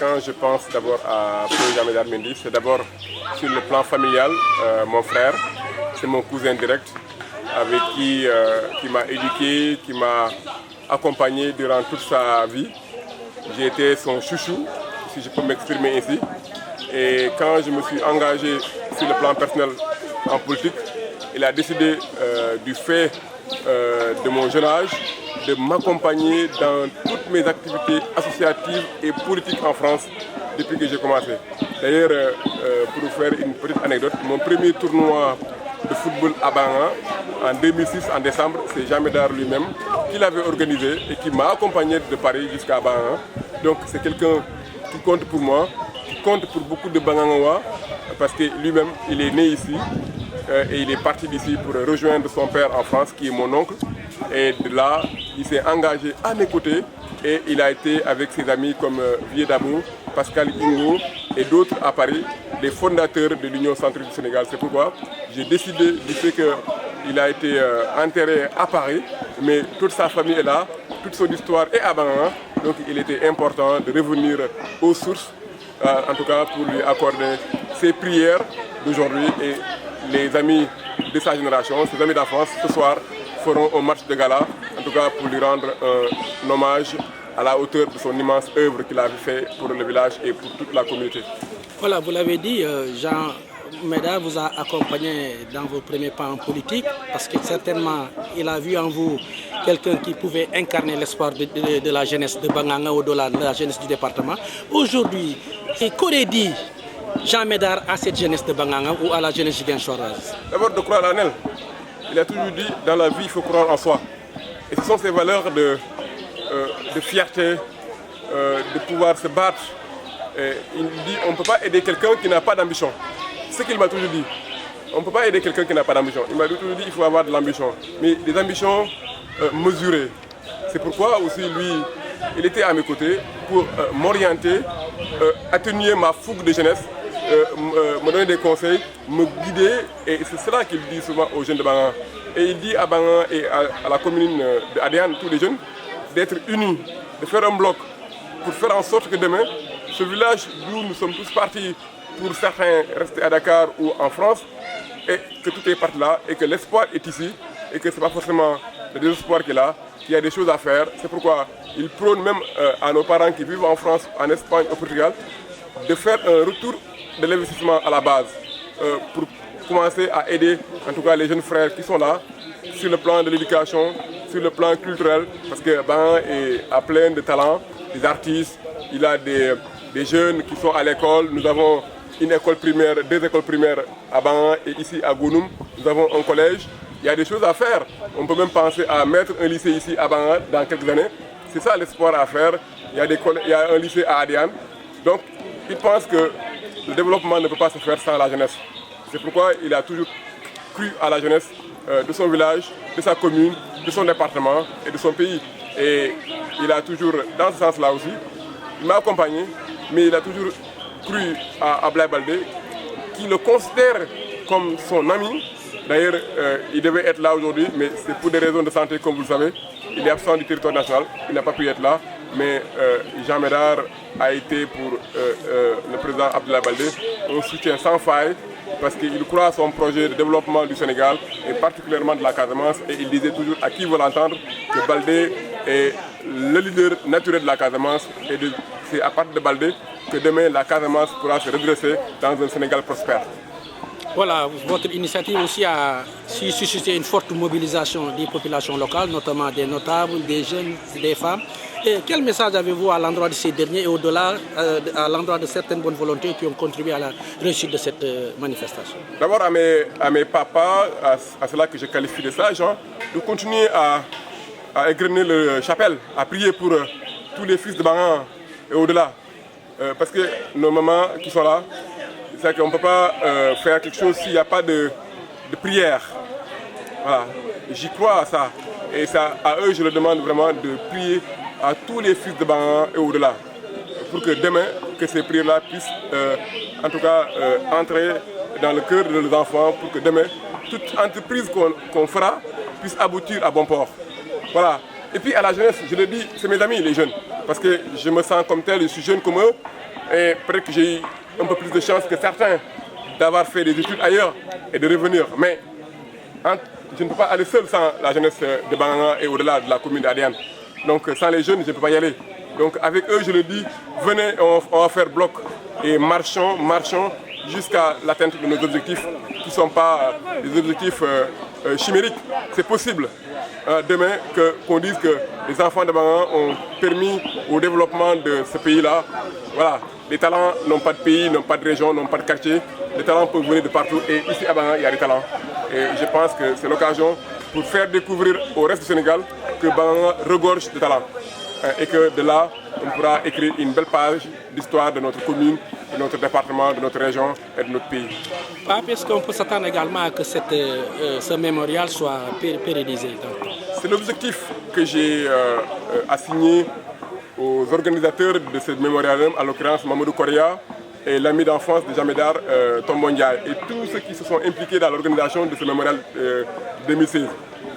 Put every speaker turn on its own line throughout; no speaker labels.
quand je pense d'abord à Paul Jean-Médard Mendy, c'est d'abord sur le plan familial, mon frère, c'est mon cousin direct, avec qui m'a éduqué, qui m'a accompagné durant toute sa vie. J'ai été son chouchou, si je peux m'exprimer ainsi. Et quand je me suis engagé sur le plan personnel en politique, il a décidé du fait de mon jeune âge de m'accompagner dans toutes mes activités associatives et politiques en France depuis que j'ai commencé. D'ailleurs, pour vous faire une petite anecdote, mon premier tournoi de football à Banga en 2006, en décembre, c'est Jean Médard lui-même qui l'avait organisé et qui m'a accompagné de Paris jusqu'à Banga. Donc c'est quelqu'un qui compte pour moi, qui compte pour beaucoup de Bangangawa, parce que lui-même, il est né ici et il est parti d'ici pour rejoindre son père en France, qui est mon oncle. Et de là, il s'est engagé à mes côtés et il a été avec ses amis comme Vieux Damou, Pascal Ingo et d'autres à Paris, les fondateurs de l'Union centriste du Sénégal. C'est pourquoi j'ai décidé du fait qu'il a été enterré à Paris, mais toute sa famille est là, toute son histoire est à Banga. Donc il était important de revenir aux sources, en tout cas pour lui accorder ses prières d'aujourd'hui. Et les amis de sa génération, ses amis d'enfance, ce soir, feront un match de gala, en tout cas pour lui rendre un hommage à la hauteur de son immense œuvre qu'il avait fait pour le village et pour toute la communauté.
Voilà, vous l'avez dit, Jean Médard vous a accompagné dans vos premiers pas en politique, parce que certainement il a vu en vous quelqu'un qui pouvait incarner l'espoir de la jeunesse de Banganga au-delà de la jeunesse du département. Aujourd'hui, qu'aurait dit Jean Médard à cette jeunesse de Banganga ou à la jeunesse ziguinchoroise?
D'abord de croire en elle. Il a toujours dit, dans la vie, il faut croire en soi. Et ce sont ces valeurs de fierté, de pouvoir se battre. Et il dit, on ne peut pas aider quelqu'un qui n'a pas d'ambition. C'est ce qu'il m'a toujours dit. On ne peut pas aider quelqu'un qui n'a pas d'ambition. Il m'a toujours dit, il faut avoir de l'ambition. Mais des ambitions mesurées. C'est pourquoi aussi, lui, il était à mes côtés pour m'orienter, atténuer ma fougue de jeunesse, me donner des conseils, me guider, et c'est cela qu'il dit souvent aux jeunes de Banga. Et il dit à Banga et à la commune d'Adéane, tous les jeunes, d'être unis, de faire un bloc pour faire en sorte que demain, ce village d'où nous sommes tous partis, pour certains rester à Dakar ou en France, et que tout est parti là, et que l'espoir est ici, et que ce n'est pas forcément le désespoir qu'il a, qu'il y a des choses à faire. C'est pourquoi il prône même à nos parents qui vivent en France, en Espagne, au Portugal, de faire un retour de l'investissement à la base pour commencer à aider en tout cas les jeunes frères qui sont là sur le plan de l'éducation, sur le plan culturel, parce que Banga est à plein de talents, des artistes, il a des jeunes qui sont à l'école. Nous avons une école primaire, 2 écoles primaires à Banga et ici à Gounoum, nous avons un collège. Il y a des choses à faire. On peut même penser à mettre un lycée ici à Banga dans quelques années. C'est ça l'espoir à faire. Il y a un lycée à Adéane. Donc il pense que le développement ne peut pas se faire sans la jeunesse. C'est pourquoi il a toujours cru à la jeunesse de son village, de sa commune, de son département et de son pays. Et il a toujours, dans ce sens-là aussi, il m'a accompagné, mais il a toujours cru à Ablaye Baldé, qui le considère comme son ami. D'ailleurs, il devait être là aujourd'hui, mais c'est pour des raisons de santé, comme vous le savez. Il est absent du territoire national, il n'a pas pu être là. Mais Jean Médard a été pour le président Abdoulaye Baldé un soutien sans faille, parce qu'il croit à son projet de développement du Sénégal et particulièrement de la Casamance. Et il disait toujours à qui veut l'entendre que Baldé est le leader naturel de la Casamance. Et c'est à partir de Baldé que demain la Casamance pourra se redresser dans un Sénégal prospère.
Voilà, votre initiative aussi a suscité une forte mobilisation des populations locales, notamment des notables, des jeunes, des femmes. Et quel message avez-vous à l'endroit de ces derniers et au-delà, à l'endroit de certaines bonnes volontés qui ont contribué à la réussite de cette manifestation?
D'abord à mes papas, à cela que je qualifie de sages, de continuer à égrener le chapelle, à prier pour tous les fils de Banga et au-delà. Parce que nos mamans qui sont là, c'est qu'on ne peut pas faire quelque chose s'il n'y a pas de prière. Voilà. J'y crois à ça. Et ça, à eux, je leur demande vraiment de prier à tous les fils de Banga et au-delà. Pour que demain, que ces prières-là puissent en tout cas entrer dans le cœur de nos enfants, pour que demain, toute entreprise qu'on fera puisse aboutir à bon port. Voilà. Et puis à la jeunesse, je le dis, c'est mes amis les jeunes. Parce que je me sens comme tel, je suis jeune comme eux. Et peut-être que j'ai eu un peu plus de chance que certains d'avoir fait des études ailleurs et de revenir. Mais je ne peux pas aller seul sans la jeunesse de Bangaanga et au-delà de la commune d'Adiane. Donc sans les jeunes, je ne peux pas y aller. Donc avec eux, je le dis, venez, on va faire bloc et marchons jusqu'à l'atteinte de nos objectifs qui ne sont pas des objectifs chimériques. C'est possible demain qu'on dise que les enfants de Bangaanga ont permis au développement de ce pays-là. Voilà, les talents n'ont pas de pays, n'ont pas de région, n'ont pas de quartier. Les talents peuvent venir de partout et ici à Bangaanga, il y a des talents. Et je pense que c'est l'occasion pour faire découvrir au reste du Sénégal que Bangaanga regorge de talents. Et que de là, on pourra écrire une belle page d'histoire de notre commune, de notre département, de notre région et de notre pays.
Pape, est-ce qu'on peut s'attendre également à que ce mémorial soit pérennisé?
C'est l'objectif que j'ai assigné aux organisateurs de ce mémorial, en l'occurrence Mamadou Korea et l'ami d'enfance de Jean Médard, Tombo Ndiaye, et tous ceux qui se sont impliqués dans l'organisation de ce mémorial 2016.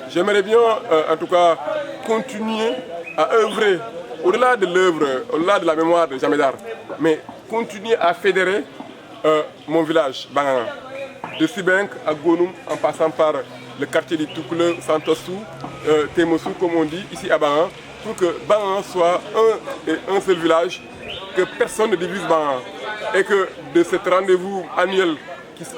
J'aimerais bien, en tout cas, continuer à œuvrer au-delà de l'œuvre, au-delà de la mémoire de Jean Médard, mais continuer à fédérer mon village, Bangaanga, de Sibenk à Gonoum, en passant par le quartier du Toukouleu, Santossou, Témossou, comme on dit, ici à Bangaanga, pour que Bangaanga soit un seul village, que personne ne divise Bangaanga, et que de cet rendez-vous annuel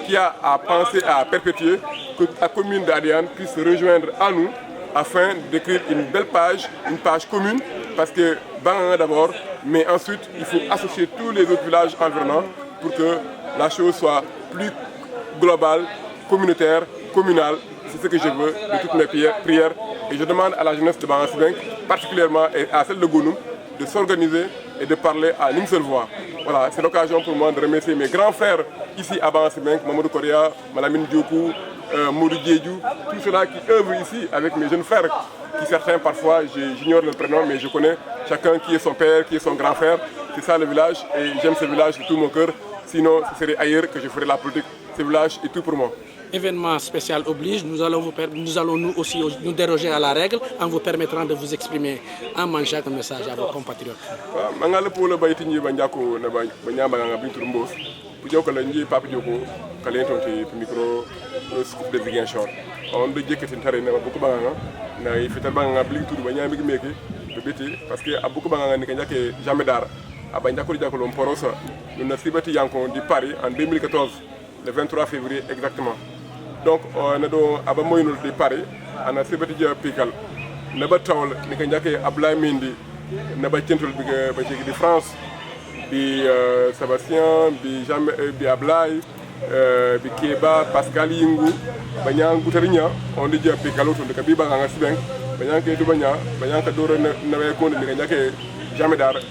qui a à penser à perpétuer, que la commune d'Adiane puisse se rejoindre à nous afin d'écrire une belle page, une page commune, parce que Bangaanga d'abord, mais ensuite il faut associer tous les autres villages environnants pour que la chose soit plus globale, communautaire, communale. C'est ce que je veux de toutes mes prières. Et je demande à la jeunesse de Bangaanga, particulièrement et à celle de Gonoum, de s'organiser et de parler à une seule voix. Voilà, c'est l'occasion pour moi de remercier mes grands frères ici à Bangaanga, Mamadou Korea, Malamine Diokou, Moudou Diédiou, tous ceux-là qui œuvrent ici avec mes jeunes frères, qui certains parfois, j'ignore leur prénom, mais je connais chacun qui est son père, qui est son grand frère. C'est ça le village et j'aime ce village de tout mon cœur. Sinon, ce serait ailleurs que je ferais la politique. Ce village est tout pour moi.
Événement spécial oblige, nous allons nous aussi nous déroger à la règle en vous permettant de vous exprimer en mangeant un message à vos compatriotes.
Micro scoop de Ziguinchor. On de jekati tare na beaucoup Bangaanga na fital Bangaanga bling tour ba nyami meki de beti parce que beaucoup Bangaanga ni kanjake Jean Médard abanja ko jakolo mporosa nous na sibati yankon di Paris en 2014 le 23 février exactement. Donc on a do aba moynul di Paris ana sibati ja pikal na ba tawol ni kanjake Ablaye Mendy na ba centul bi ba di France bi Sébastien bi bi Ablaye bi Keba Pascal Yingu banyang Gutarinya on di jappe kaloto de kabi Bangaanga Sibenk banyang ke du banyang ka doro na we ko ni ngake Jean Médard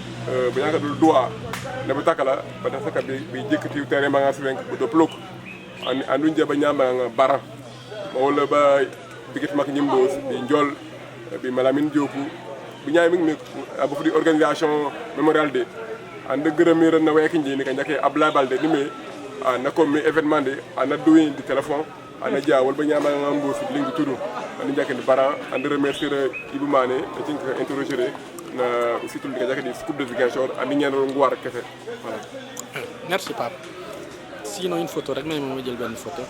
banyang ka do na batakala badasa ka bi jekati terrain Bangaanga Sibenk do plok andu nje banyama bara wala ba bigit mak nyimbo bi njol bi Malamine Diokou bi nyaay mi abu di organisation mémorial de and gërëmir na we ki ni ngake Ablaye Balde ni me na comme événement de ana doué di téléphone ana dia wol ba ñama ngambo ci lingu tudu ani jakk ni bara and remercier Ibou Mané et ci interroger na aussi tout di jakk di scoop de Ziguinchor ani ñaan ngwar kessé voilà.
Merci Pape. Sinon une photo rek may mo jël ben photo.